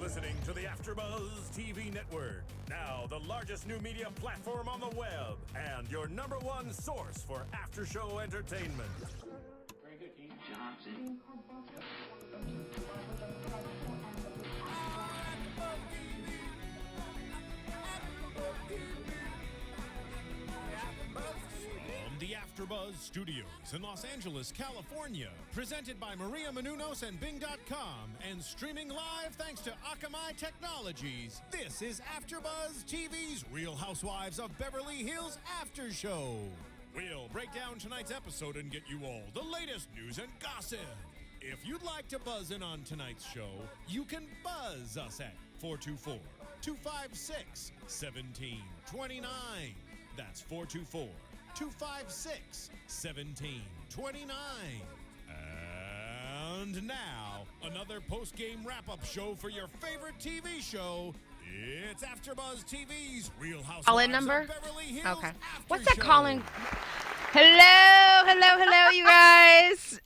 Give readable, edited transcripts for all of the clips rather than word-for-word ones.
listening to the AfterBuzz TV network. Now, the largest new media platform on the web and your number one source for after-show entertainment. Very good, Keith Johnson. From the AfterBuzz Studios in Los Angeles, California, presented by Maria Menounos and Bing.com, and streaming live thanks to Akamai Technologies. This is AfterBuzz TV's Real Housewives of Beverly Hills After Show. We'll break down tonight's episode and get you all the latest news and gossip. If you'd like to buzz in on tonight's show, you can buzz us at 424-256-1729. That's 424-256-1729. And now, another post-game wrap-up show for your favorite TV show. It's AfterBuzz TV's Real Housewives Call-in number? of Beverly Hills Okay. After What's that Show. calling? Hello, you guys.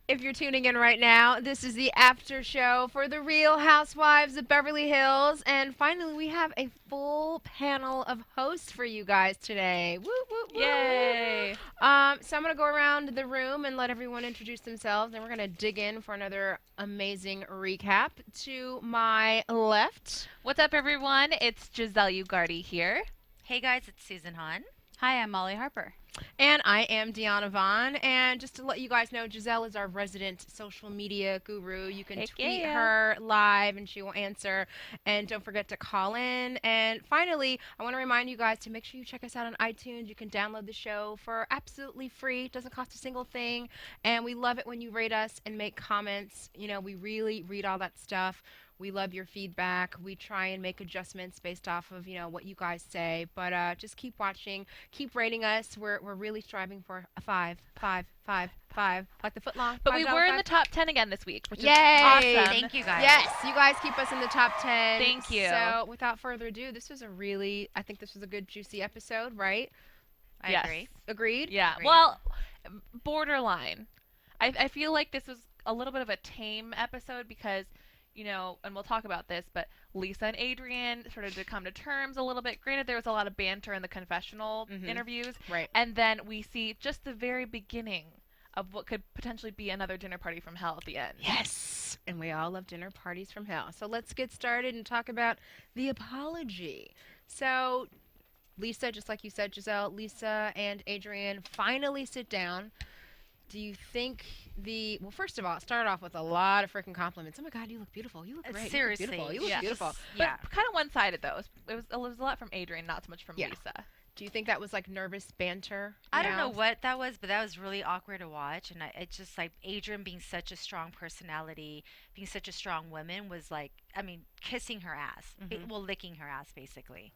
If you're tuning in right now, this is the after show for the Real Housewives of Beverly Hills. And finally, we have a full panel of hosts for you guys today. Woo, woo, woo. Yay! So I'm going to go around the room and let everyone introduce themselves. And we're going to dig in for another amazing recap. To my left. What's up, everyone? It's Giselle Ugarte here. Hey guys, it's Susan Hahn. Hi, I'm Molly Harper. And I am Diona Vaughan. And just to let you guys know, Giselle is our resident social media guru. You can tweet her live and she will answer. And don't forget to call in. And finally, I want to remind you guys to make sure you check us out on iTunes. You can download the show for absolutely free. It doesn't cost a single thing. And we love it when you rate us and make comments. You know, we really read all that stuff. We love your feedback. We try and make adjustments based off of, you know, what you guys say. But just keep watching. Keep rating us. We're really striving for a 5, like the footlong. But we were in the top 10 again this week, which Yay. is awesome. Thank you guys. Yes, you guys keep us in the top 10. Thank you. So without further ado, I think this was a good, juicy episode, right? I Yes. agree. Agreed? Yeah. Agreed. Well, borderline. I feel like this was a little bit of a tame episode because, you know, and we'll talk about this, but Lisa and Adrienne started to come to terms a little bit. Granted, there was a lot of banter in the confessional interviews. Right. And then we see just the very beginning of what could potentially be another dinner party from hell at the end. Yes, and we all love dinner parties from hell. So let's get started and talk about the apology. So Lisa, just like you said, Giselle, Lisa and Adrienne finally sit down. Do you think well, first of all, it started off with a lot of freaking compliments. Oh my God, you look beautiful. You look great. Seriously. You look beautiful. But kind of one-sided, though. It was a lot from Adrienne, not so much from Lisa. Do you think that was like nervous banter? I don't know what that was, but that was really awkward to watch. And it's just like Adrienne being such a strong personality, being such a strong woman was like, I mean, kissing her ass. Well, licking her ass, basically.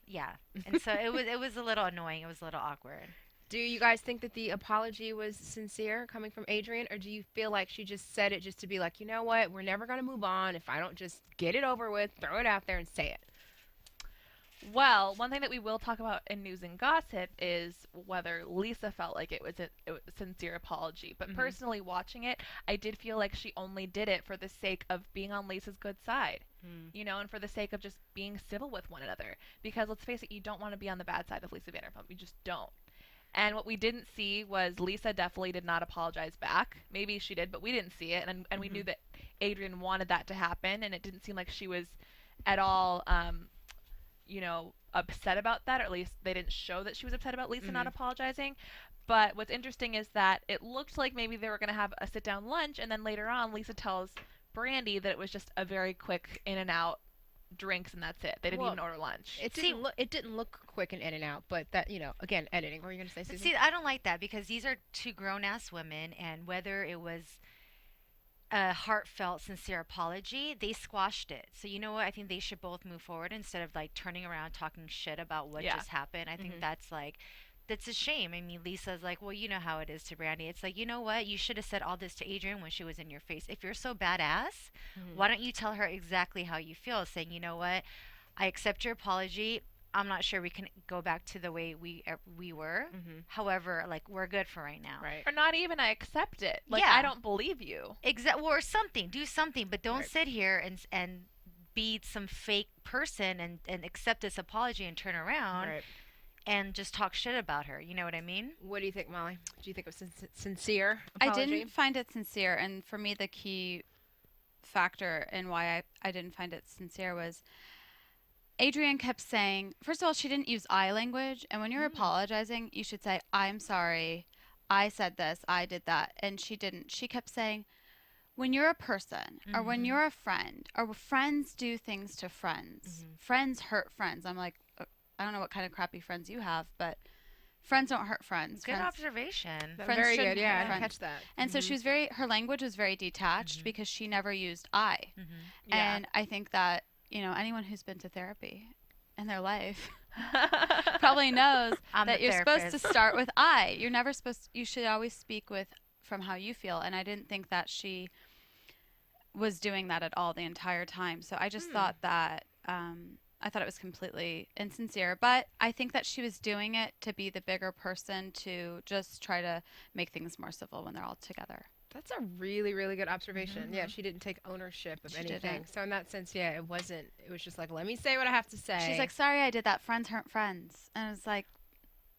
Yeah. And so it was a little annoying. It was a little awkward. Do you guys think that the apology was sincere coming from Adrienne, or do you feel like she just said it just to be like, you know what, we're never going to move on if I don't just get it over with, throw it out there and say it? Well, one thing that we will talk about in news and gossip is whether Lisa felt like it was a sincere apology. But personally, watching it, I did feel like she only did it for the sake of being on Lisa's good side, you know, and for the sake of just being civil with one another. Because let's face it, you don't want to be on the bad side of Lisa Vanderpump. You just don't. And what we didn't see was Lisa definitely did not apologize back. Maybe she did, but we didn't see it. And we knew that Adrienne wanted that to happen, and it didn't seem like she was at all, you know, upset about that, or at least they didn't show that she was upset about Lisa not apologizing. But what's interesting is that it looked like maybe they were going to have a sit-down lunch, and then later on Lisa tells Brandi that it was just a very quick in-and-out drinks and that's it. They didn't even order lunch. It didn't look quick and in and out, but that, you know, again, editing. What were you going to say, Susan? See, I don't like that because these are two grown-ass women, and whether it was a heartfelt, sincere apology, they squashed it. So you know what? I think they should both move forward instead of like turning around talking shit about what just happened. I think that's a shame. I mean, Lisa's like, well, you know how it is to Brandi. It's like, you know what? You should have said all this to Adrienne when she was in your face. If you're so badass, why don't you tell her exactly how you feel? Saying, you know what? I accept your apology. I'm not sure we can go back to the way we were. However, like, we're good for right now. Right. Or not even I accept it. Like, Yeah. I don't believe you. Or something. Do something, but don't sit here and be some fake person and accept this apology and turn around and just talk shit about her. You know what I mean? What do you think, Molly? Do you think it was sincere I apology? didn't find it sincere, and for me, the key factor in why I didn't find it sincere was Adrienne kept saying, first of all, she didn't use I language, and when you're apologizing, you should say, I'm sorry, I said this, I did that, and she didn't. She kept saying, when you're a person, or when you're a friend, or friends do things to friends, friends hurt friends. I'm like, I don't know what kind of crappy friends you have, but friends don't hurt friends. Good friends, observation. Friends Very shouldn't good. Yeah, hurt I didn't friends. catch that. And so she was her language was very detached because she never used I. And I think that, anyone who's been to therapy in their life probably knows that you're supposed to start with I. You should always speak from how you feel. And I didn't think that she was doing that at all the entire time. So I just thought that, I thought it was completely insincere, but I think that she was doing it to be the bigger person, to just try to make things more civil when they're all together. That's a really, really good observation. Yeah, she didn't take ownership of anything. Didn't. So in that sense, it was just like, let me say what I have to say. She's like, sorry, I did that. Friends hurt friends. And it's like,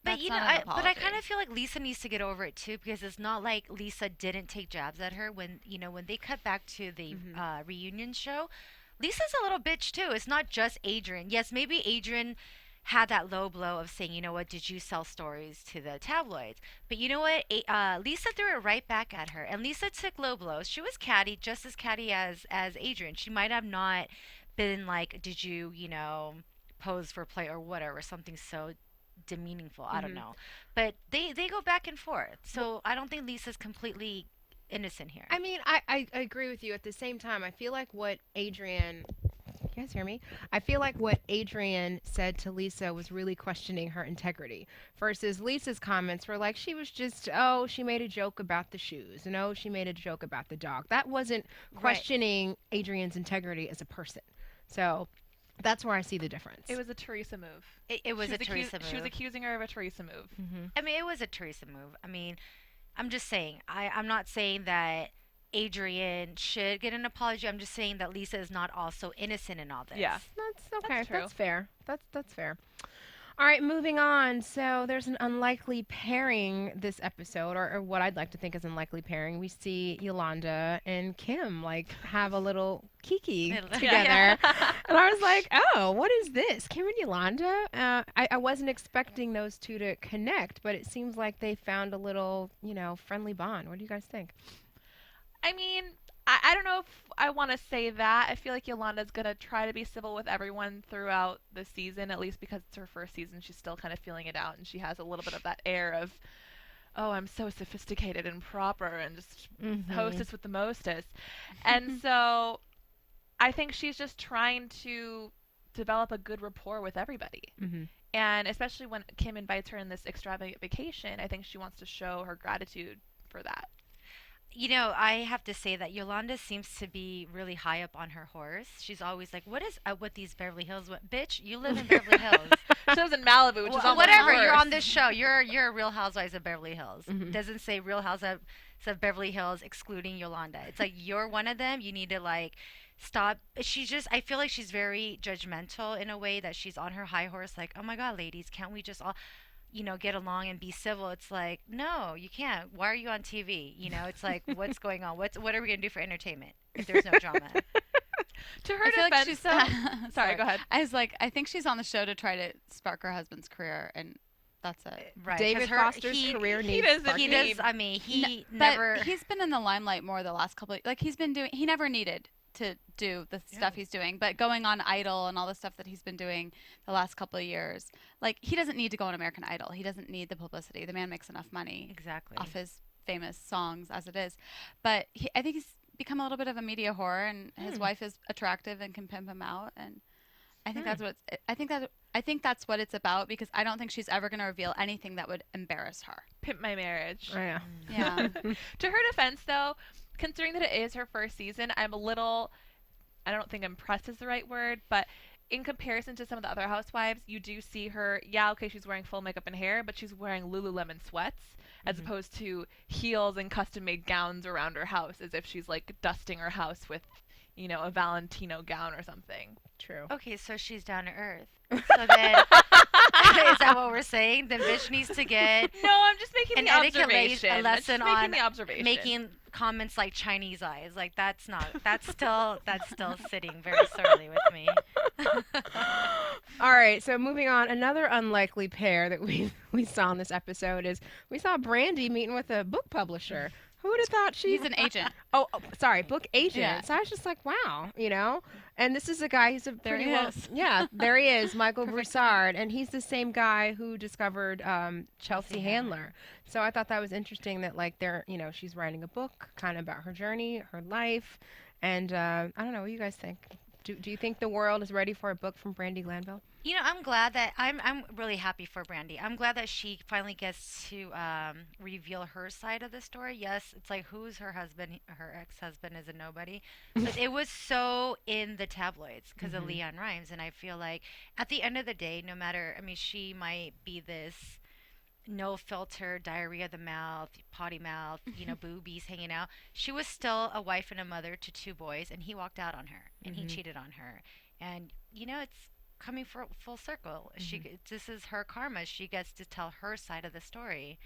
But that's not an apology. but I kind of feel like Lisa needs to get over it too, because it's not like Lisa didn't take jabs at her when they cut back to the reunion show. Lisa's a little bitch too. It's not just Adrienne. Yes, maybe Adrienne had that low blow of saying, you know what, did you sell stories to the tabloids? But you know what? Lisa threw it right back at her. And Lisa took low blows. She was catty, just as catty as Adrienne. She might have not been like, did you, pose for play or whatever, something so demeaningful. I don't know. But they go back and forth. So I don't think Lisa's completely innocent here. I mean, I agree with you. At the same time, I feel like what Adrienne... You guys hear me? I feel like what Adrienne said to Lisa was really questioning her integrity, versus Lisa's comments were like, she was just, she made a joke about the shoes, and she made a joke about the dog. That wasn't questioning Adrienne's integrity as a person. So that's where I see the difference. It was a Teresa move. It was a Teresa move. She was accusing her of a Teresa move. I mean, it was a Teresa move. I mean, I'm just saying, I'm not saying that Adrienne should get an apology. I'm just saying that Lisa is not also innocent in all this. Yeah. That's okay. That's true. That's fair. That's fair. All right, moving on. So there's an unlikely pairing this episode, or what I'd like to think is unlikely pairing. We see Yolanda and Kim have a little kiki together. And I was like, oh, what is this? Kim and Yolanda? I wasn't expecting those two to connect, but it seems like they found a little, friendly bond. What do you guys think? I mean, I don't know if I want to say that. I feel like Yolanda's going to try to be civil with everyone throughout the season, at least because it's her first season. She's still kind of feeling it out, and she has a little bit of that air of, oh, I'm so sophisticated and proper and just hostess with the mostest. And so I think she's just trying to develop a good rapport with everybody. And especially when Kim invites her in this extravagant vacation, I think she wants to show her gratitude for that. I have to say that Yolanda seems to be really high up on her horse. She's always like, what is up with these Beverly Hills? Bitch, you live in Beverly Hills. She lives in Malibu, which is almost whatever. worse. You're on this show. You're a Real Housewives of Beverly Hills. Doesn't say Real Housewives of Beverly Hills excluding Yolanda. It's like, you're one of them. You need to stop. I feel like she's very judgmental in a way, that she's on her high horse. Like, oh my God, ladies, can't we just all get along and be civil? It's like, no, you can't. Why are you on TV? It's like, what's going on? What are we going to do for entertainment if there's no drama? To her defense, sorry, go ahead. I was like, I think she's on the show to try to spark her husband's career, and that's it. Right. David Foster's career needs He does. I mean, but he's been in the limelight more the last couple of, he never needed to do the stuff he's doing, but going on Idol and all the stuff that he's been doing the last couple of years, he doesn't need to go on American Idol. He doesn't need the publicity. The man makes enough money off his famous songs as it is. But I think he's become a little bit of a media whore, and his wife is attractive and can pimp him out, and I think I think that's what it's about, because I don't think she's ever going to reveal anything that would embarrass her. Pimp my marriage. Oh, yeah. Yeah. To her defense, though, considering that it is her first season, I'm a little, I don't think impressed is the right word, but in comparison to some of the other housewives, you do see her, okay, she's wearing full makeup and hair, but she's wearing Lululemon sweats as opposed to heels and custom-made gowns around her house, as if she's dusting her house with, you know, a Valentino gown or something. True. Okay, so she's down to earth. So then, is that what we're saying? The bitch needs to get No, I'm just making an the etiquette observation. a lesson making on the observation. making comments like Chinese eyes. Like that's still sitting very sorely with me. All right, so moving on, another unlikely pair that we saw in this episode is we saw Brandi meeting with a book publisher. Who would have thought He's an agent. Sorry, book agent. Yeah. So I was just like, wow, you know. And this is a guy who's There he is. Yeah, there he is, Michael Broussard, and he's the same guy who discovered Chelsea Handler. So I thought that was interesting that like she's writing a book kind of about her journey, her life, and I don't know, what do you guys think? Do you think the world is ready for a book from Brandi Glanville? You know, I'm glad that I'm really happy for Brandi. I'm glad that she finally gets to reveal her side of the story. Yes, it's like who's her husband? Her ex-husband is a nobody. But it was so in the tabloids because of Leon Rimes, and I feel like at the end of the day, no matter, I mean, she might be this no filter, diarrhea of the mouth, potty mouth, you know, boobies hanging out. She was still a wife and a mother to 2 boys, and he walked out on her, and he cheated on her. And, you know, it's coming for full circle. This is her karma. She gets to tell her side of the story.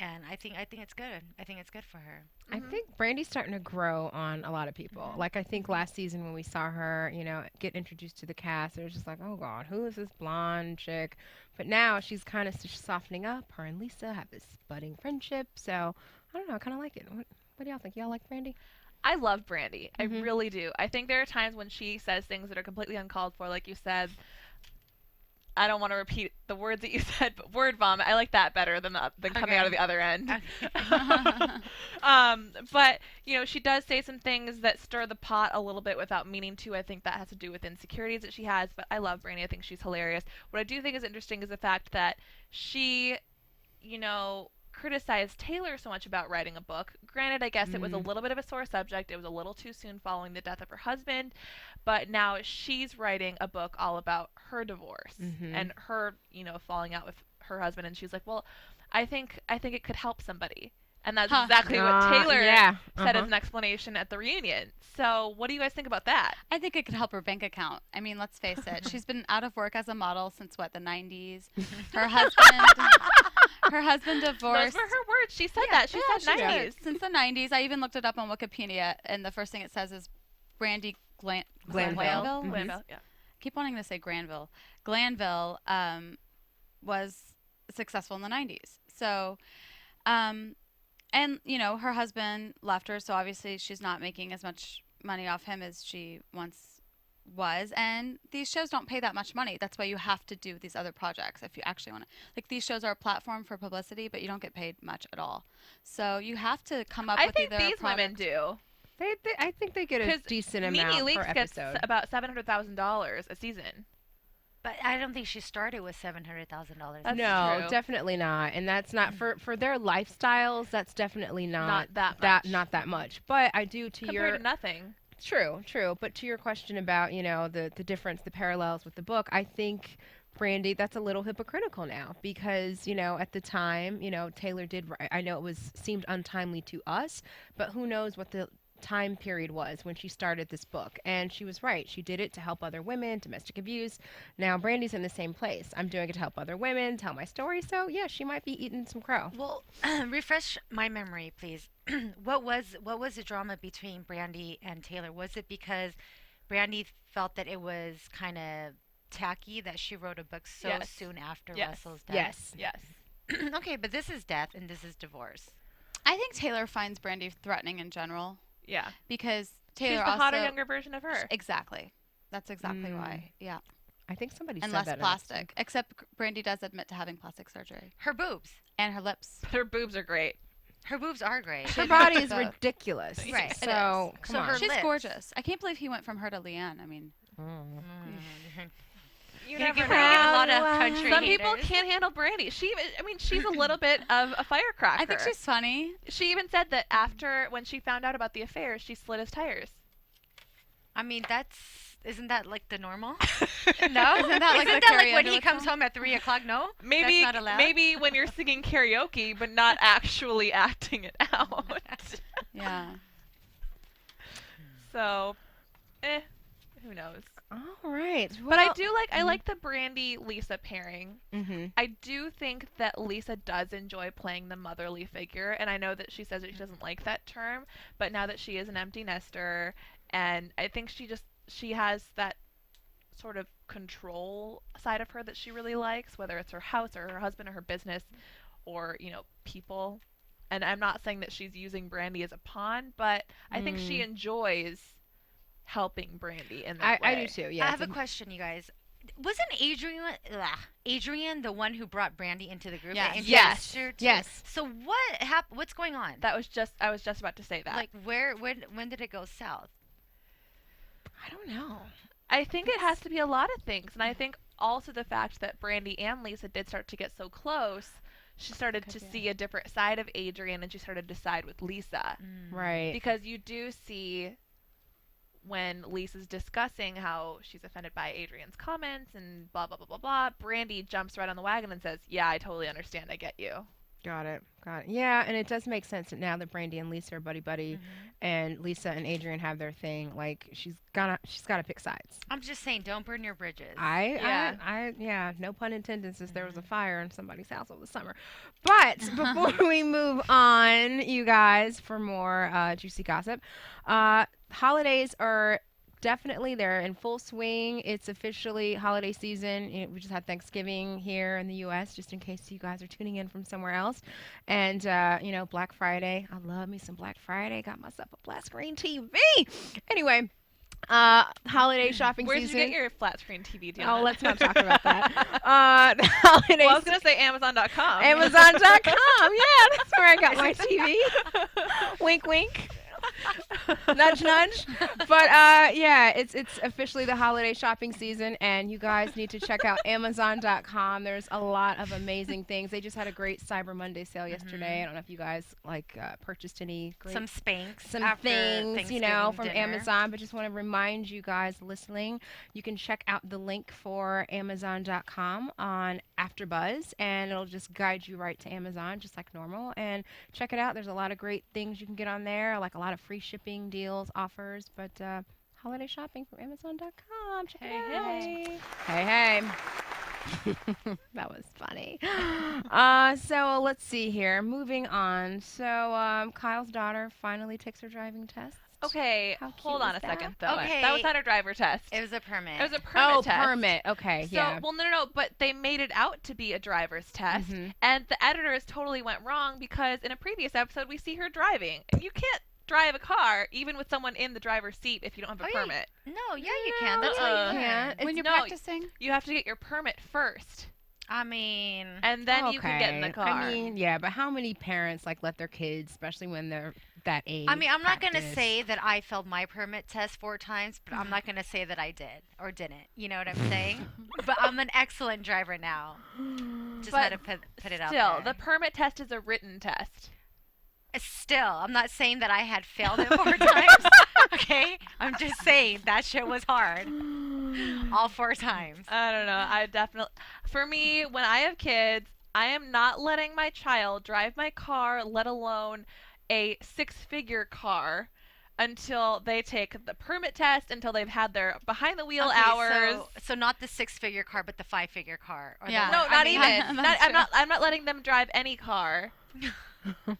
And I think it's good. I think it's good for her. I think Brandi's starting to grow on a lot of people. Like, I think last season when we saw her, you know, get introduced to the cast, it was just like, oh, God, who is this blonde chick? But now she's kind of softening up. Her and Lisa have this budding friendship. So, I don't know. I kind of like it. What do y'all think? Y'all like Brandi? I love Brandi. I really do. I think there are times when she says things that are completely uncalled for, like you said. I don't want to repeat the words that you said, but word vomit. I like that better than coming out of the other end. But, you know, she does say some things that stir the pot a little bit without meaning to. I think that has to do with insecurities that she has, but I love Brandi. I think she's hilarious. What I do think is interesting is the fact that she, you know, criticized Taylor so much about writing a book. Granted, I guess it was a little bit of a sore subject. It was a little too soon following the death of her husband, but now she's writing a book all about her divorce and her, you know, falling out with her husband. And she's like, well, I think it could help somebody. And that's exactly what Taylor said as an explanation at the reunion. So what do you guys think about that? I think it could help her bank account. I mean, let's face it. She's been out of work as a model since, the 90s. Her husband divorced. Those were her words. She said that. She said 90s. Since the 90s. I even looked it up on Wikipedia, and the first thing it says is Brandi Glanville. Glanville, yeah. Keep wanting to say Granville. Glanville was successful in the 90s. So, and, you know, her husband left her, so obviously she's not making as much money off him as she once was. And these shows don't pay that much money. That's why you have to do these other projects if you actually want to. Like, these shows are a platform for publicity, but you don't get paid much at all. So you have to come up with either I think these women do. I think they get a decent amount per Leaks episode. gets about $700,000 a season. But I don't think she started with $700,000. No, true. Definitely not. And that's not for their lifestyles. That's definitely not that much. But I do compared to nothing. True. But to your question about, you know, the difference, the parallels with the book, I think Brandi, that's a little hypocritical now because, you know, at the time, you know, Taylor did. I know it seemed untimely to us, but who knows what the time period was when she started this book. And she was right. She did it to help other women, domestic abuse. Now Brandi's in the same place. I'm doing it to help other women, tell my story. So yeah, she might be eating some crow. Well, refresh my memory, please. What was the drama between Brandi and Taylor? Was it because Brandi felt that it was kind of tacky that she wrote a book so soon after Russell's death? Yes. Okay, but this is death and this is divorce. I think Taylor finds Brandi threatening in general. Yeah. Because Taylor she's the hotter, younger version of her. Exactly. That's exactly why. Yeah. I think somebody and said that. And less plastic. Except Brandi does admit to having plastic surgery. Her boobs. And her lips. Her boobs are great. Her boobs are great. Her body is ridiculous. Right. So, come on. She's gorgeous. I can't believe he went from her to Leanne. I mean. You never know. A lot of country Some haters. people can't handle Brandi. She's a little bit of a firecracker. I think she's funny. She even said that when she found out about the affair, she slid his tires. I mean, isn't that like the normal? No? Isn't that like when he comes home at 3:00? No? Maybe, that's not allowed? maybe when you're singing karaoke, but not actually acting it out. Yeah. So, Who knows? All right. Well, But I do I like the Brandi Lisa pairing. Mm-hmm. I do think that Lisa does enjoy playing the motherly figure, and I know that she says that she doesn't like that term, but now that she is an empty nester, and I think she has that sort of control side of her that she really likes, whether it's her house or her husband or her business or, people. And I'm not saying that she's using Brandi as a pawn, but I think she enjoys helping Brandi in that way. I do too. Yeah. I have a question, you guys. Wasn't Adrienne the one who brought Brandi into the group? Yes. And Yes. her too? Yes. So what happened? What's going on? I was just about to say that. Like when did it go south? I don't know. I think it has to be a lot of things, and I think also the fact that Brandi and Lisa did start to get so close, she started to see a different side of Adrienne, and she started to side with Lisa. Right. Because you do see when Lisa's discussing how she's offended by Adrienne's comments and blah, blah, blah, blah, blah, Brandi jumps right on the wagon and says, yeah, I totally understand. I get you. Got it. Yeah, and it does make sense that now that Brandi and Lisa are buddy, and Lisa and Adrienne have their thing. Like she's got to pick sides. I'm just saying, don't burn your bridges. Yeah, no pun intended, since there was a fire in somebody's house over the summer. But before we move on, you guys, for more juicy gossip, holidays are definitely, they're in full swing. It's officially holiday season. We just had Thanksgiving here in the U.S., just in case you guys are tuning in from somewhere else. And, Black Friday. I love me some Black Friday. Got myself a flat screen TV. Anyway, holiday shopping Where season. did you get your flat screen TV, Diona? Oh, let's not talk about that. The holiday I was going to say Amazon.com. Amazon.com. Yeah, that's where I got my TV. Wink, wink. Nudge, nudge. But it's officially the holiday shopping season, and you guys need to check out Amazon.com. There's a lot of amazing things. They just had a great Cyber Monday sale yesterday. I don't know if you guys purchased any great Some Spanx. some after things, Thanksgiving from dinner. Amazon, but just want to remind you guys listening, you can check out the link for Amazon.com on AfterBuzz, and it'll just guide you right to Amazon, just like normal. And check it out. There's a lot of great things you can get on there, like a lot of free shipping deals, offers, but holiday shopping from Amazon.com. Check it out. Hey. That was funny. So let's see here. Moving on. So Kyle's daughter finally takes her driving test. Okay, How cute hold on is a second, that? though. Okay. That was not a driver test. It was a permit. It was a permit test. Permit. Okay, So, yeah. well, no, but they made it out to be a driver's test, and the editors totally went wrong because in a previous episode we see her driving, and you can't drive a car even with someone in the driver's seat if you don't have a permit. No, yeah, you can. That's how you can. When you're no, practicing? You have to get your permit first, I mean, and then you can get in the car. I mean, yeah, but how many parents let their kids, especially when they're that age? I'm not going to practice? say that I failed my permit test 4 times, but I'm not going to say that I did or didn't. You know what I'm saying? But I'm an excellent driver now. Just had to put it out there. Still, the permit test is a written test. Still, I'm not saying that I had failed it 4 times. Okay? I'm just saying that shit was hard. All 4 times. I don't know. For me, when I have kids, I am not letting my child drive my car, let alone a 6-figure car, until they take the permit test, until they've had their behind the wheel hours. So not the 6-figure car, but the 5-figure car. Or Yeah. the, No, I not mean, even. I'm not letting them drive any car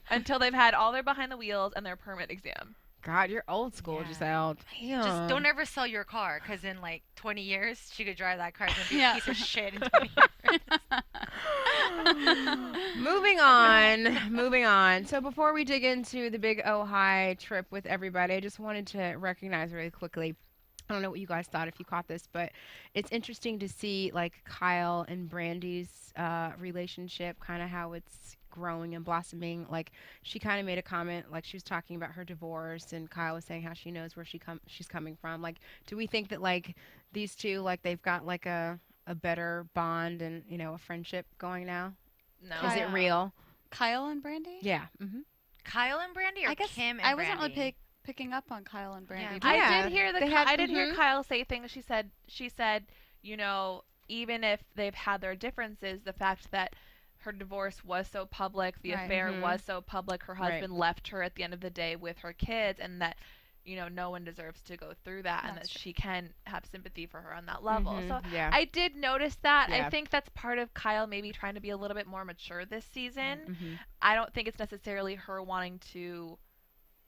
until they've had all their behind the wheels and their permit exam. God, you're old school, Yeah. Giselle. Damn. Just don't ever sell your car, because in 20 years, she could drive that car and be Yeah. a piece of shit in 20 years. Moving on. So before we dig into the big Ojai trip with everybody, I just wanted to recognize really quickly, I don't know what you guys thought if you caught this, but it's interesting to see Kyle and Brandi's relationship, kind of how it's growing and blossoming. She kind of made a comment, she was talking about her divorce, and Kyle was saying how she knows where she's coming from. Do we think that these two they've got a better bond and a friendship going now? No. Is it real? Kyle and Brandi? Yeah. Mm-hmm. Kyle and Brandi, or I guess Kim and I wasn't Brandi? really picking up on Kyle and Brandi. Yeah. but- Yeah. I did hear They I did hear mhm. Kyle say things. She said, even if they've had their differences, the fact that her divorce was so public, the Right. affair Mhm. was so public, her husband left her at the end of the day with her kids, and that no one deserves to go through that, and that That's true. she can have sympathy for her on that level. So Yeah. I did notice that. Yeah. I think that's part of Kyle maybe trying to be a little bit more mature this season. Mm-hmm. I don't think it's necessarily her wanting to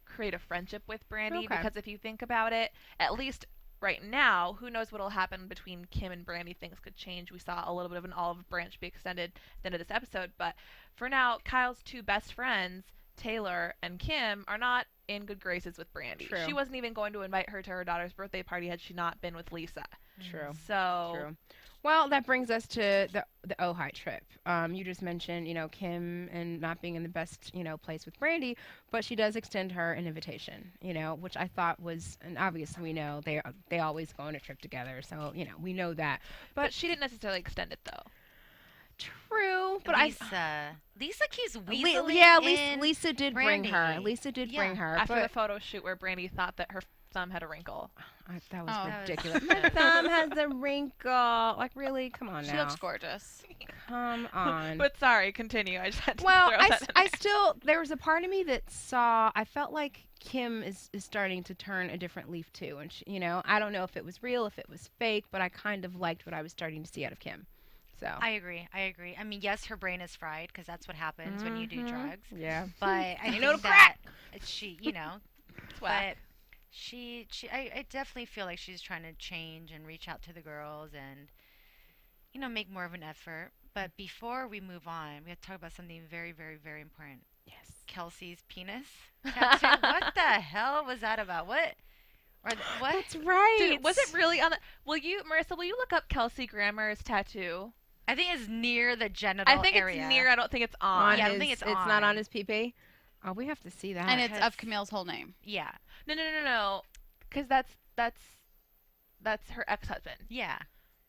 create a friendship with Brandi, Okay. because if you think about it, at least right now, who knows what'll happen between Kim and Brandi. Things could change. We saw a little bit of an olive branch be extended at the end of this episode, but for now, Kyle's two best friends, Taylor and Kim, are not in good graces with Brandi. True. She wasn't even going to invite her to her daughter's birthday party had she not been with Lisa. True. So True. Well, that brings us to the Ojai trip. You just mentioned, Kim and not being in the best, place with Brandi, but she does extend her an invitation, which I thought was, and obviously we know they always go on a trip together, so we know that. but she didn't necessarily extend it though. True, but Lisa keeps weaseling in Lisa did bring her. Brandi. Lisa did Yeah. bring her. After but the photo shoot where Brandi thought that her thumb had a wrinkle. that was Oh. That was- ridiculous. My thumb has a wrinkle. Like, really? Come on She now. looks gorgeous. Come on. But sorry, continue. I just had to Well, throw I, that s- in I there. still, there was a part of me that I felt like Kim is starting to turn a different leaf too. And, I don't know if it was real, if it was fake, but I kind of liked what I was starting to see out of Kim. So. I agree. I mean, yes, her brain is fried because that's what happens when you do Mhm. drugs. Yeah. But I think no that crack. she, It's whack. but I definitely feel like she's trying to change and reach out to the girls and, make more of an effort. But before we move on, we have to talk about something very, very, very important. Yes. Kelsey's penis tattoo. What the hell was that about? What? What? That's right. Dude, was it really on the... Marissa, will you look up Kelsey Grammer's tattoo? I think it's near the genital I think area. it's near. I don't think it's on. on Yeah, I his, don't think it's not on. on his PP? Oh, we have to see that. And it's Because- of Camille's whole name. Yeah. No. Because that's her ex-husband. Yeah.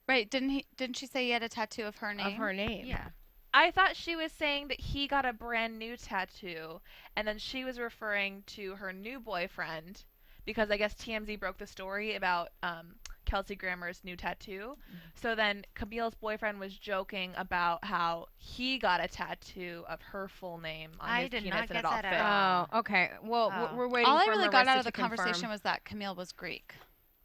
Right? Didn't she say he had a tattoo of her name? of her name. Yeah. I thought she was saying that he got a brand new tattoo, and then she was referring to her new boyfriend, because I guess TMZ broke the story about Kelsey Grammer's new tattoo. So then Camille's boyfriend was joking about how he got a tattoo of her full name on I his did penis not and get it all that fit. at all. Oh, okay. Well, Oh. we're waiting All I for really got Marissa out of to the conversation confirm. was that Camille was Greek.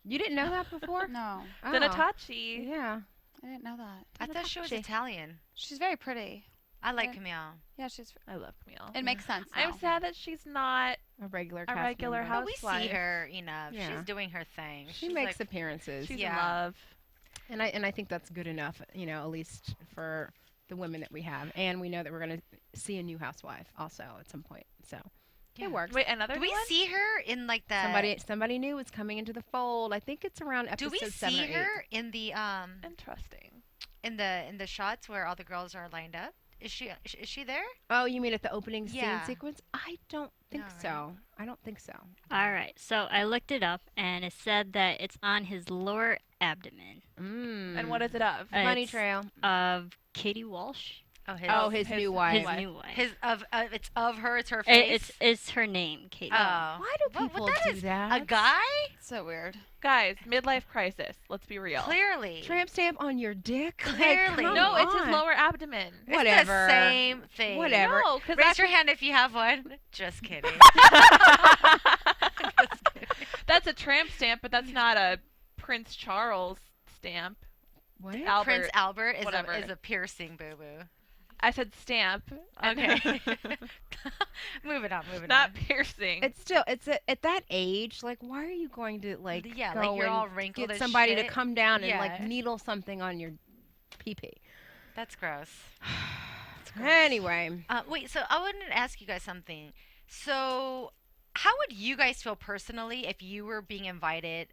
You didn't know that before? No, The Natachi. Yeah. I didn't know that. I thought she was Natachi. Italian. She's very pretty. I like Yeah. Camille. Yeah, she's. I love Camille. It makes sense. I'm now. sad that she's not A regular A regular member. But we see Housewife. her enough. Yeah. She's doing her thing. She She's makes like, appearances. she's Yeah. in love. And I think that's good enough, at least for the women that we have. And we know that we're going to see a new housewife also at some point. So Yeah. it works. Wait, another Do we one? see her in like the? Somebody new is coming into the fold. I think it's around Do episode we 7 see or 8. her in the Interesting. in the shots where all the girls are lined up? Is she there? Oh, you mean at the opening Yeah. scene sequence? I don't think No, so. right? I don't think so. All right, so I looked it up and it said that it's on his lower abdomen And what is it of? Money It's trail. of Katie Walsh, Oh, his new wife. his new wife. his it's of her. It's her face. It's her name, Katie. Oh. Why do What- people what that do is? that? A guy? So weird. Guys, midlife crisis. Let's be real. Clearly. Tramp stamp on your dick? Like, Clearly. come No, it's his on. lower abdomen. It's Whatever. the same thing. Whatever. No, because Raise your hand if you have one. Just kidding. that's a tramp stamp, but that's not a Prince Charles stamp. What? Albert. Prince Albert is whatever. a piercing, boo boo. I said stamp. Okay. moving on. Not piercing. It's still at that age. Like, why are you going to Yeah, go like you're and all wrinkled get as somebody to shit? come down and like Yeah. needle something on your pee-pee? That's gross. Anyway, Wait, so I wanted to ask you guys something. So, how would you guys feel personally if you were being invited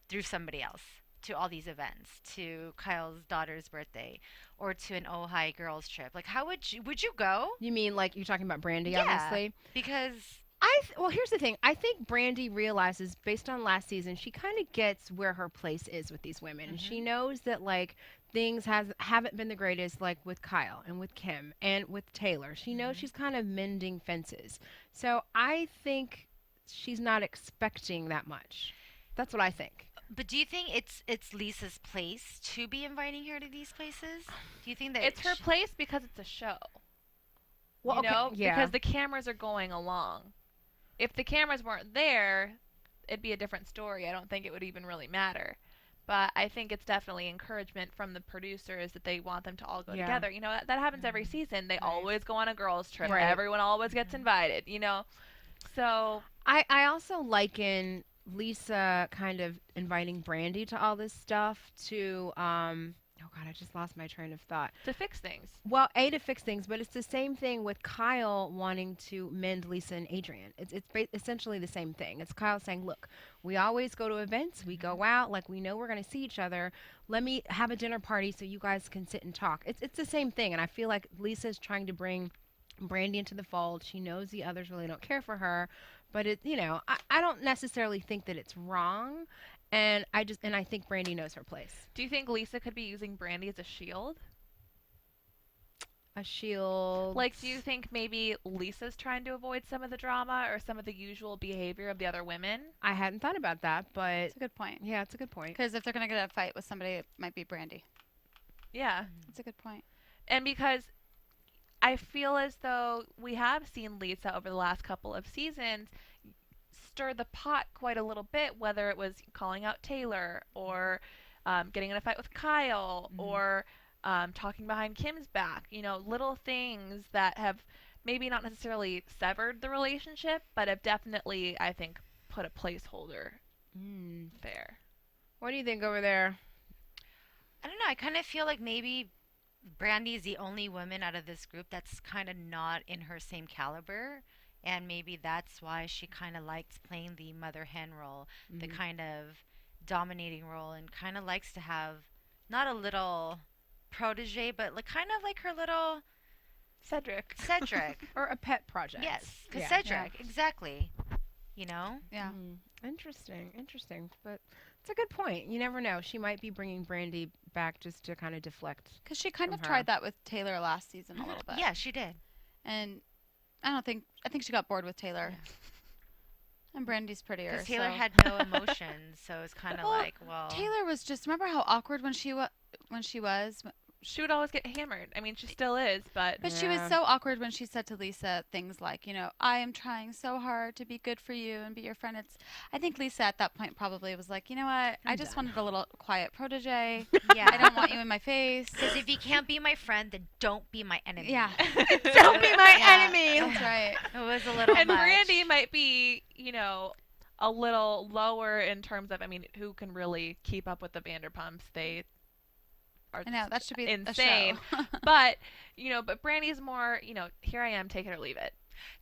through somebody else to all these events, to Kyle's daughter's birthday, or to an Ojai girls trip? Like, how would you go? you mean like you're talking about Brandi, Yeah. obviously? Because Well, here's the thing. I think Brandi realizes, based on last season, she kind of gets where her place is with these women. And she knows that, like, things haven't been the greatest, like, with Kyle and with Kim and with Taylor. She knows she's kind of mending fences. So I think she's not expecting that much. That's what I think. But do you think it's Lisa's place to be inviting her to these places? Do you think that it's her place because it's a show. Well, you know, yeah. because the cameras are going along. If the cameras weren't there, it'd be a different story. I don't think it would even really matter. But I think it's definitely encouragement from the producers that they want them to all go together. You know, that happens every season. They always go on a girls' trip. Right. Everyone always gets invited, you know. So I also liken Lisa kind of inviting Brandi to all this stuff to oh god, I just lost my train of thought. to fix things. Well, to fix things, but it's the same thing with Kyle wanting to mend Lisa and Adrienne. It's essentially the same thing. It's Kyle saying, "Look, we always go to events, we go out, like we know we're going to see each other. Let me have a dinner party so you guys can sit and talk." It's the same thing, and I feel like Lisa's trying to bring Brandi into the fold. She knows the others really don't care for her, but I don't necessarily think that it's wrong. And I think Brandi knows her place. Do you think Lisa could be using Brandi as a shield? A shield. Like, do you think maybe Lisa's trying to avoid some of the drama or some of the usual behavior of the other women? I hadn't thought about that, but It's a good point. yeah, it's a good point. Because if they're going to get in a fight with somebody, it might be Brandi. Yeah. That's a good point. And because I feel as though we have seen Lisa over the last couple of seasons stir the pot quite a little bit, whether it was calling out Taylor or getting in a fight with Kyle or talking behind Kim's back. You know, little things that have maybe not necessarily severed the relationship, but have definitely, I think, put a placeholder there. What do you think over there? I don't know. I kind of feel like maybe Brandi is the only woman out of this group that's kind of not in her same caliber. And maybe that's why she kind of likes playing the mother hen role, the kind of dominating role, and kind of likes to have not a little protege, but like kind of like her little Cedric. Or a pet project. Yes, because Yeah. Cedric, exactly. You know? Yeah. Interesting. But it's a good point. You never know. She might be bringing Brandi back just to kind of deflect. Because she kind From of her. tried that with Taylor last season a little bit. Yeah, she did. And I think she got bored with Taylor. And Brandi's prettier. Because Taylor so. had no emotions, so it's kind of like, well. Taylor was just, remember how awkward when she was? She would always get hammered. I mean, she still is, but But she was so awkward when she said to Lisa things like, I am trying so hard to be good for you and be your friend. I think Lisa at that point probably was like, you know what? I just wanted a little quiet protege. Yeah. I don't want you in my face. Because if you can't be my friend, then don't be my enemy. Yeah. Don't be my enemy. That's right. It was a little and much. Brandi might be, a little lower in terms of, I mean, who can really keep up with the Vanderpumps? They are I know, that should be insane. a show. but Brandi's more, here I am, take it or leave it.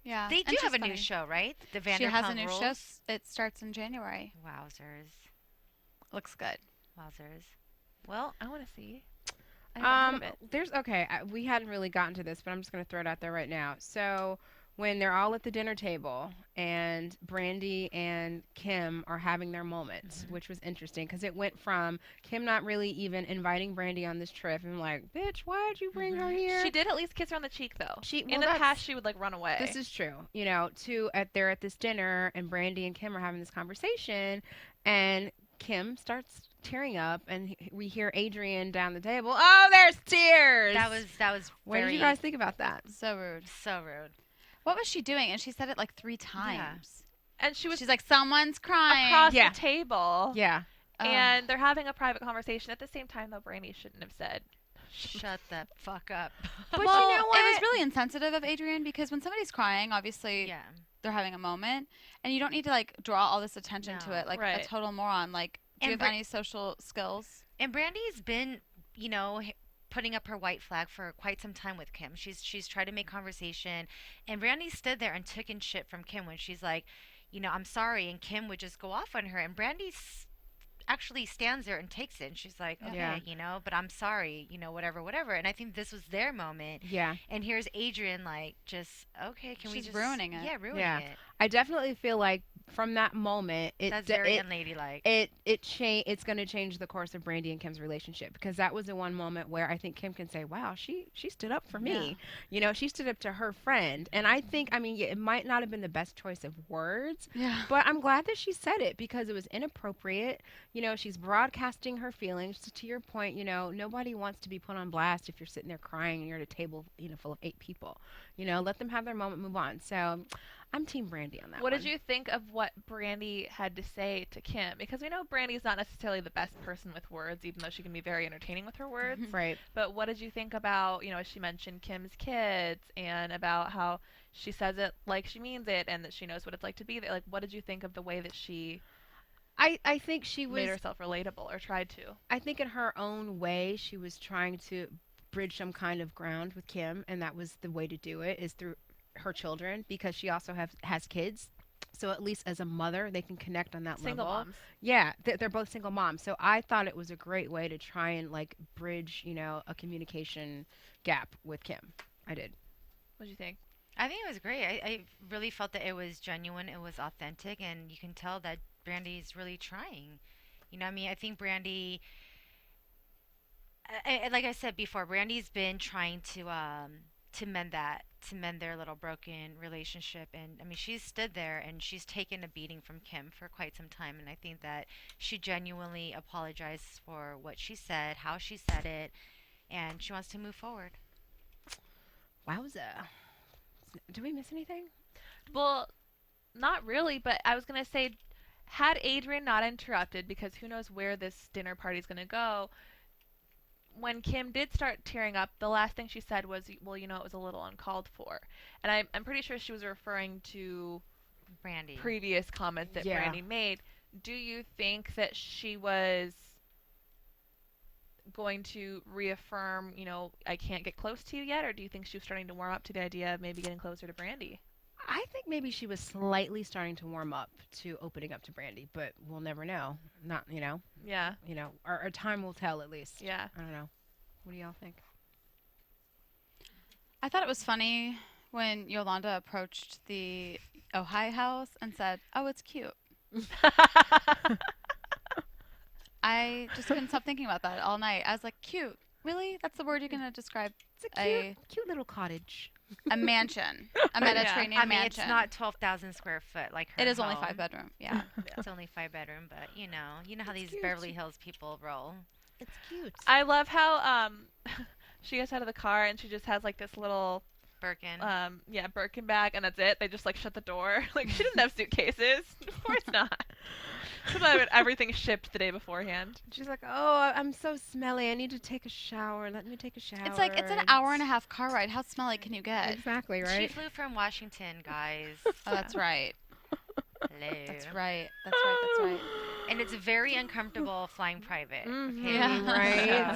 Yeah. They And do she's have a funny. new show, right? The Vanderpump She has a new Rules. show. It starts in January. Wowzers. Looks good. Wowzers. Well, I want to see. I haven't heard of it. We hadn't really gotten to this, but I'm just going to throw it out there right now. So when they're all at the dinner table and Brandi and Kim are having their moments, which was interesting because it went from Kim not really even inviting Brandi on this trip and like, bitch, why'd you bring her here? She did at least kiss her on the cheek, though. In well, the that's- past, she would run away. This is true. They're at this dinner and Brandi and Kim are having this conversation and Kim starts tearing up and we hear Adrienne down the table. Oh, there's tears. that was What very did you guys think about that? So rude. so rude. What was she doing? And she said it like 3 times. and she's She's like, someone's crying. across Yeah. the table. Yeah. And they're having a private conversation. At the same time, though, Brandi shouldn't have said. Shut the fuck up. But well, you know what? it was really insensitive of Adrienne because when somebody's crying, obviously Yeah. they're having a moment, and you don't need to like draw all this attention to No. it like Right. a total moron. Like, do you And have any social skills? And Brandi's been, putting up her white flag for quite some time with Kim. She's tried to make conversation, and Brandi stood there and took in shit from Kim when she's like, I'm sorry, and Kim would just go off on her, and Brandi actually stands there and takes it, and she's like, okay, Yeah. but I'm sorry, whatever. And I think this was their moment. Yeah. And here's Adrienne, like, just okay, can we She's just ruining it. Yeah, ruining Yeah. it. I definitely feel like from that moment, That's very unladylike. it's going to change the course of Brandi and Kim's relationship because that was the one moment where I think Kim can say, "Wow, she stood up for me." She stood up to her friend, and I think it might not have been the best choice of words, Yeah. but I'm glad that she said it because it was inappropriate. She's broadcasting her feelings. To your point, nobody wants to be put on blast if you're sitting there crying and you're at a table, full of 8 people. Let them have their moment, move on. So I'm Team Brandi on that What one. did you think of what Brandi had to say to Kim? Because we know Brandi's not necessarily the best person with words, even though she can be very entertaining with her words. Right. But what did you think about, as she mentioned Kim's kids and about how she says it like she means it and that she knows what it's like to be there? Like, what did you think of the way that she I think she made was. herself relatable or tried to? I think in her own way, she was trying to bridge some kind of ground with Kim, and that was the way to do it, is through her children, because she also has kids. So at least as a mother, they can connect on that Single level. moms. Yeah, they're both single moms. So I thought it was a great way to try and like bridge, a communication gap with Kim. I did. What did you think? I think it was great. I really felt that it was genuine, it was authentic, and you can tell that Brandi's really trying. I think Brandi, like I said before, Brandi's been trying to mend their little broken relationship, and I mean she's stood there and she's taken a beating from Kim for quite some time, and I think that she genuinely apologized for what she said, how she said it, and she wants to move forward. Wowza. Did we miss anything? Well, not really, but I was going to say, had Adrienne not interrupted, because who knows where this dinner party's going to go, when Kim did start tearing up, the last thing she said was, well, it was a little uncalled for. And I'm pretty sure she was referring to Brandi. previous comments that Yeah. Brandi made. Do you think that she was going to reaffirm, I can't get close to you yet? Or do you think she was starting to warm up to the idea of maybe getting closer to Brandi? I think maybe she was slightly starting to warm up to opening up to Brandi, but we'll never know. Not, Yeah. Our time will tell at least. Yeah. I don't know. What do y'all think? I thought it was funny when Yolanda approached the Ojai house and said, "Oh, it's cute." I just couldn't stop thinking about that all night. I was like, "Cute? Really? That's the word you're gonna describe It's a cute little cottage. a mansion, a Mediterranean I mean, mansion?" it's not 12,000 square foot like her It is only home. 5-bedroom. Yeah. It's only 5 bedroom, but you know how these cute. Beverly Hills people roll. It's cute. I love how she gets out of the car and she just has like this little Birkin. Birkin bag, and that's it. They just like shut the door. Like she didn't have suitcases. Of course not. She had everything shipped the day beforehand. She's like, oh, I'm so smelly. I need to take a shower. Let me take a shower. It's like, it's an hour and a half car ride. How smelly can you get? Exactly, She right? flew from Washington, guys. Oh, that's right. Hello. That's right. That's right. That's right. And it's very uncomfortable flying private. Mhm, Okay? Yeah.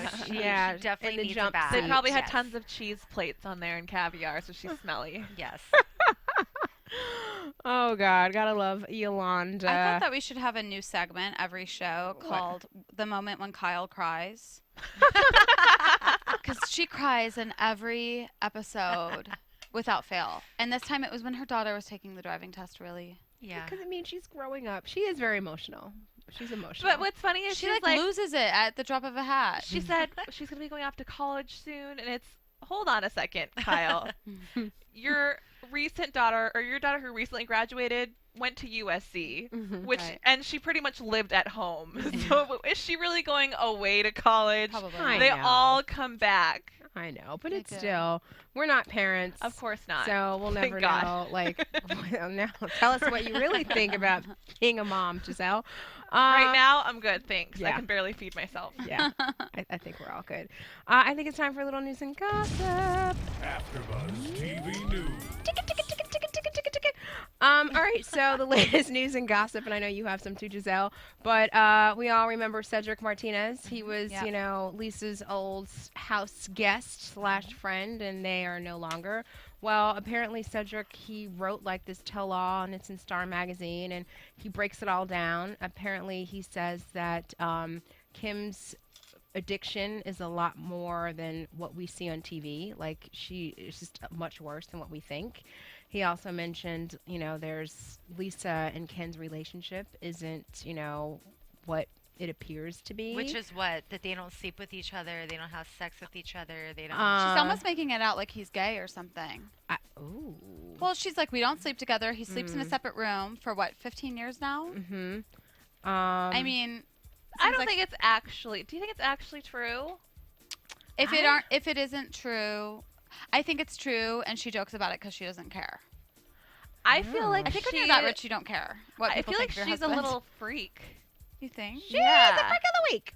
right. So she Yeah, definitely in the needs a jump bath. They seat. probably had Yes. tons of cheese plates on there and caviar, so she's smelly. Yes. Oh, God. Gotta love Yolanda. I thought that we should have a new segment every show called "The Moment When Kyle Cries," because she cries in every episode without fail. And this time it was when her daughter was taking the driving test. Really, Yeah. Because, I mean, she's growing up. She is very emotional. She's emotional. But what's funny is she she's like loses it at the drop of a hat. she said she's gonna be going off to college soon, and it's hold on a second, Kyle. Your recent daughter, or your daughter who recently graduated, went to USC, which Right. and she pretty much lived at home. So is she really going away to college? Probably. I They know. all come back. I know, but They it's do. still, we're not parents. Of course not. So we'll Thank never God. know. Like, well, now tell us what you really think about being a mom, Giselle. Right now, I'm good, thanks. I yeah. can barely feed myself. Yeah, I think we're all good. I think it's time for a little news and gossip. AfterBuzz TV News. All right, so the latest news and gossip, and I know you have some too, Giselle, but we all remember Cedric Martinez. He was, Yeah. Lisa's old house guest / friend, and they are no longer. Well, apparently Cedric, he wrote like this tell-all, and it's in Star Magazine, and he breaks it all down. Apparently he says that Kim's addiction is a lot more than what we see on TV. Like, she is just much worse than what we think. He also mentioned, there's Lisa and Ken's relationship isn't, what it appears to be. Which is what? That they don't sleep with each other, they don't have sex with each other, they don't. She's almost making it out like he's gay or something. Ooh. Well, she's like, we don't sleep together. He sleeps in a separate room for what, 15 years now? Mm-hmm. I mean, I don't like- think it's actually. Do you think it's actually true? if it isn't true, I think it's true, and she jokes about it because she doesn't care. I feel like I think when you're that rich, you don't care what I people feel think like of your she's a husband. little freak. You think? She is the freak of the week.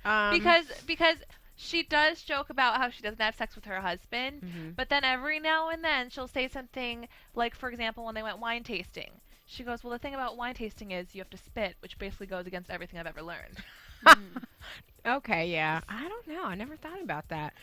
Because she does joke about how she doesn't have sex with her husband, but then every now and then she'll say something like, for example, when they went wine tasting, she goes, "Well, the thing about wine tasting is you have to spit, which basically goes against everything I've ever learned." Okay, yeah. I don't know. I never thought about that.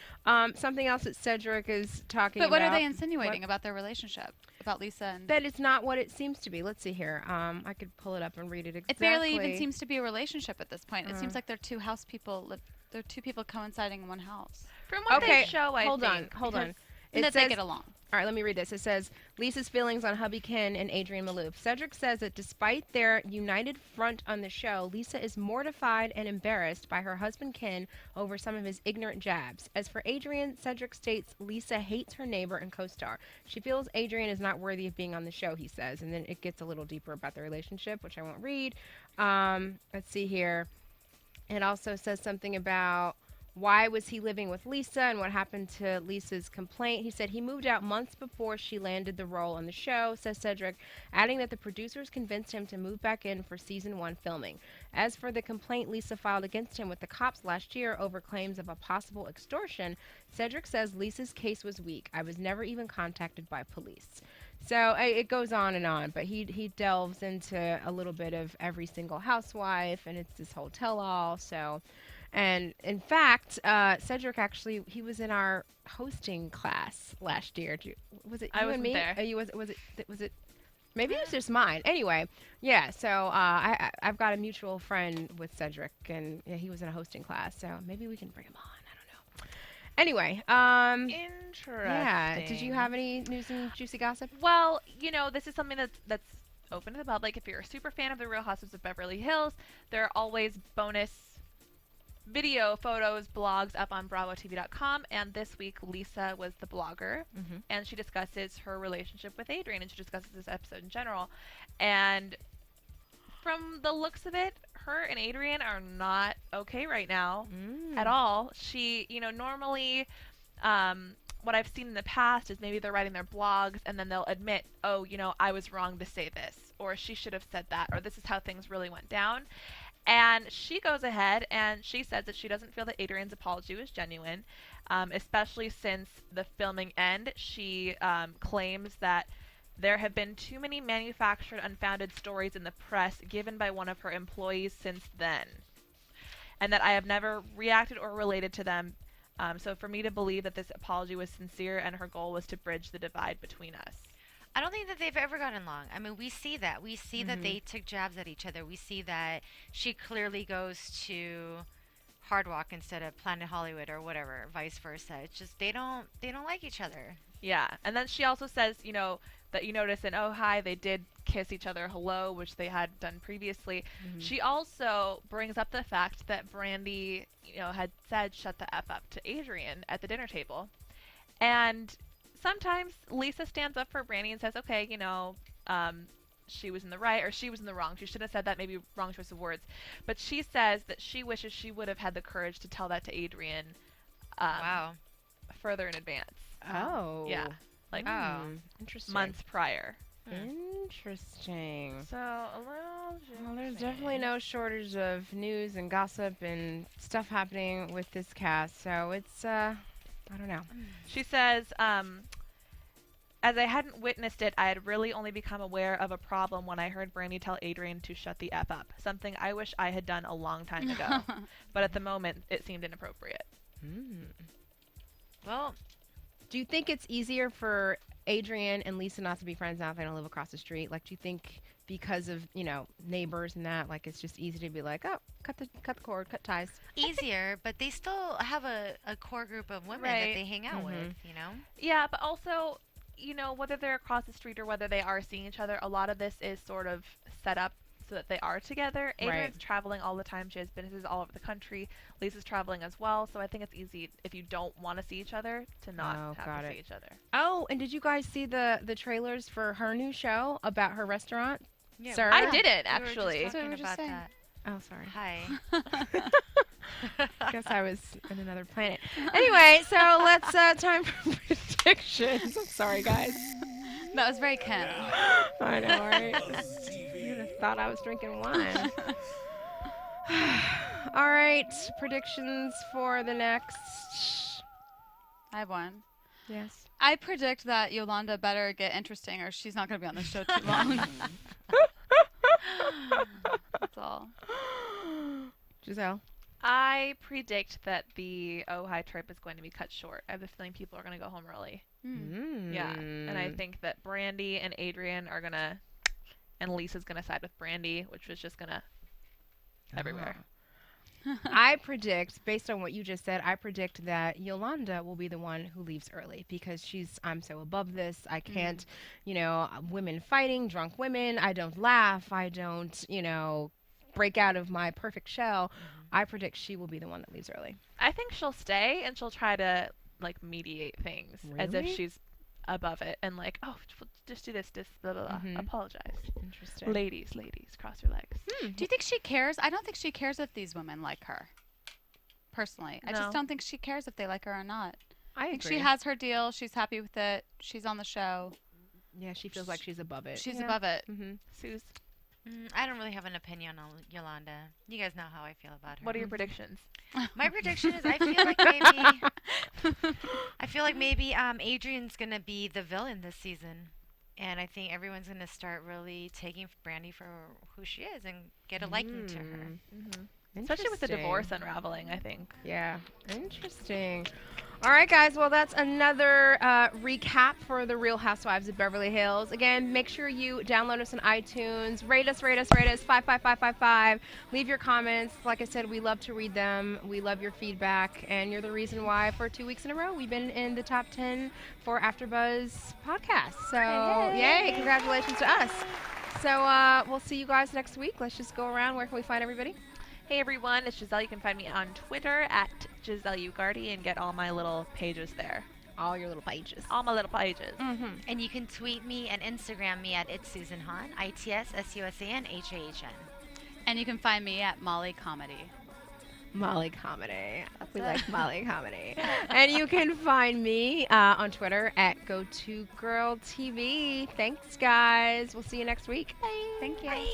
Something else that Cedric is talking about. But what are they insinuating about their relationship? About Lisa and... That it's not what it seems to be. Let's see here. I could pull it up and read it exactly. It barely even seems to be a relationship at this point. It seems like they're two house people. They're two people coinciding in one house. From what they show, I hold think. Hold on. And that they get along. All right, let me read this. It says, Lisa's feelings on hubby Ken and Adrienne Maloof. Cedric says that despite their united front on the show, Lisa is mortified and embarrassed by her husband Ken over some of his ignorant jabs. As for Adrienne, Cedric states Lisa hates her neighbor and co-star. She feels Adrienne is not worthy of being on the show, he says. And then it gets a little deeper about their relationship, which I won't read. Let's see here. It also says something about why was he living with Lisa and what happened to Lisa's complaint. He said he moved out months before she landed the role on the show, says Cedric, adding that the producers convinced him to move back in for season 1 filming. As for the complaint Lisa filed against him with the cops last year over claims of a possible extortion, Cedric says Lisa's case was weak. I was never even contacted by police. So it goes on, but he delves into a little bit of every single housewife, and it's this whole tell-all, so... And in fact, Cedric actually, he was in our hosting class last year. Was it you I wasn't and me? there. Was it? Maybe it was just mine. Anyway, yeah. So I've got a mutual friend with Cedric, and yeah, he was in a hosting class. So maybe we can bring him on. I don't know. Anyway, Interesting. yeah. Did you have any news and juicy gossip? Well, this is something that's open to the public. If you're a super fan of the Real Housewives of Beverly Hills, there are always bonus video, photos, blogs up on BravoTV.com, and this week Lisa was the blogger, and she discusses her relationship with Adrienne, and she discusses this episode in general. And from the looks of it, her and Adrienne are not okay right now at all. She, normally, what I've seen in the past is maybe they're writing their blogs and then they'll admit, oh, I was wrong to say this, or she should have said that, or this is how things really went down. And she goes ahead and she says that she doesn't feel that Adrienne's apology was genuine, especially since the filming end. She claims that there have been too many manufactured, unfounded stories in the press given by one of her employees since then, and that I have never reacted or related to them. So for me to believe that this apology was sincere and her goal was to bridge the divide between us. I don't think that they've ever gotten along. I mean, we see that. We see that they took jabs at each other. We see that she clearly goes to Hard Rock instead of Planet Hollywood or whatever, vice versa. It's just they don't like each other. Yeah, and then she also says, that you notice in Ojai they did kiss each other hello, which they had done previously. She also brings up the fact that Brandi, had said shut the F up to Adrienne at the dinner table. And sometimes Lisa stands up for Brandi and says, okay, she was in the right or she was in the wrong. She should have said that, maybe wrong choice of words. But she says that she wishes she would have had the courage to tell that to Adrienne further in advance. Oh. Yeah. Like interesting. months prior. Interesting. So, a little Well, there's definitely no shortage of news and gossip and stuff happening with this cast. So it's, I don't know. She says, as I hadn't witnessed it, I had really only become aware of a problem when I heard Brandi tell Adrienne to shut the F up. Something I wish I had done a long time ago. But at the moment, it seemed inappropriate. Well, do you think it's easier for Adrienne and Lisa not to be friends now if they don't live across the street? Like, do you think because of, neighbors and that, like, it's just easy to be like, oh, cut the cord, cut ties? easier, but they still have a core group of women that they hang out with, Yeah, but also, whether they're across the street or whether they are seeing each other, a lot of this is sort of set up so that they are together. Adrienne's traveling all the time. She has businesses all over the country. Lisa's traveling as well, so I think it's easy if you don't want to see each other to not have to see each other. Oh, and did you guys see the trailers for her new show about her restaurant? Yeah, Sarah? I didn't, we were actually. just talking about saying. that. Oh, sorry. Hi. Guess I was in another planet. Anyway, so let's time for predictions. I'm sorry, guys. That was very Kim. I know, right? You'd have thought I was drinking wine. All right, predictions for the next. I have one. Yes. I predict that Yolanda better get interesting or she's not going to be on the show too long. That's all. Giselle. I predict that the Ojai Trip is going to be cut short. I have a feeling people are going to go home early. Yeah, and I think that Brandi and Adrienne are going to, and Lisa's going to side with Brandi, which was just going to everywhere. I predict, based on what you just said, I predict that Yolanda will be the one who leaves early because I'm so above this. I can't, women fighting, drunk women. I don't laugh. I don't, break out of my perfect shell. I predict she will be the one that leaves early. I think she'll stay and she'll try to mediate things as if Really? she's above it and just do this, blah, blah, blah. Apologize. Interesting. Ladies, cross your legs. Do you think she cares? I don't think she cares if these women like her. Personally. I just don't think she cares if they like her or not. I think agree. she has her deal. She's happy with it. She's on the show. Yeah, she feels like she's above it. She's above it. Suze, I don't really have an opinion on Yolanda. You guys know how I feel about her. what are your predictions? My prediction is I feel like maybe Adrienne's gonna be the villain this season, and I think everyone's gonna start really taking Brandi for who she is and get a liking to her. Especially with the Interesting. divorce unraveling, I think. Yeah, interesting. All right, guys. Well, that's another recap for the Real Housewives of Beverly Hills. Again, make sure you download us on iTunes. Rate us. 55555. Leave your comments. Like I said, we love to read them. We love your feedback, and you're the reason why for 2 weeks in a row we've been in the top 10 for AfterBuzz podcast. So, yay! Congratulations to us. So, we'll see you guys next week. Let's just go around. Where can we find everybody? Hey everyone, it's Giselle. You can find me on Twitter at Giselle Ugarte and get all my little pages there. All your little pages. All my little pages. And you can tweet me and Instagram me at It's Susan Hahn, ITSSUSANHAHN. And you can find me at Molly Comedy. Molly Comedy. We like Molly Comedy. And you can find me on Twitter at GoToGirlTV. Thanks, guys. We'll see you next week. Bye. Thank you. Bye.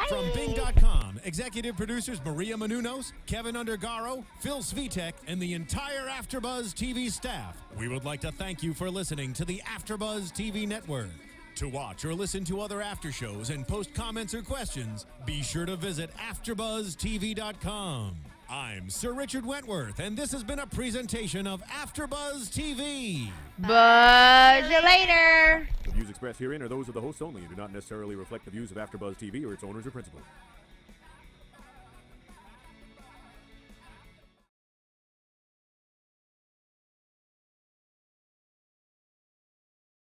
From Bing.com, executive producers Maria Menounos, Kevin Undergaro, Phil Svitek, and the entire AfterBuzz TV staff, we would like to thank you for listening to the AfterBuzz TV network. To watch or listen to other after shows and post comments or questions, be sure to visit AfterBuzzTV.com. I'm Sir Richard Wentworth, and this has been a presentation of AfterBuzz TV. Buzz you later. The views expressed herein are those of the hosts only and do not necessarily reflect the views of AfterBuzz TV or its owners or principals.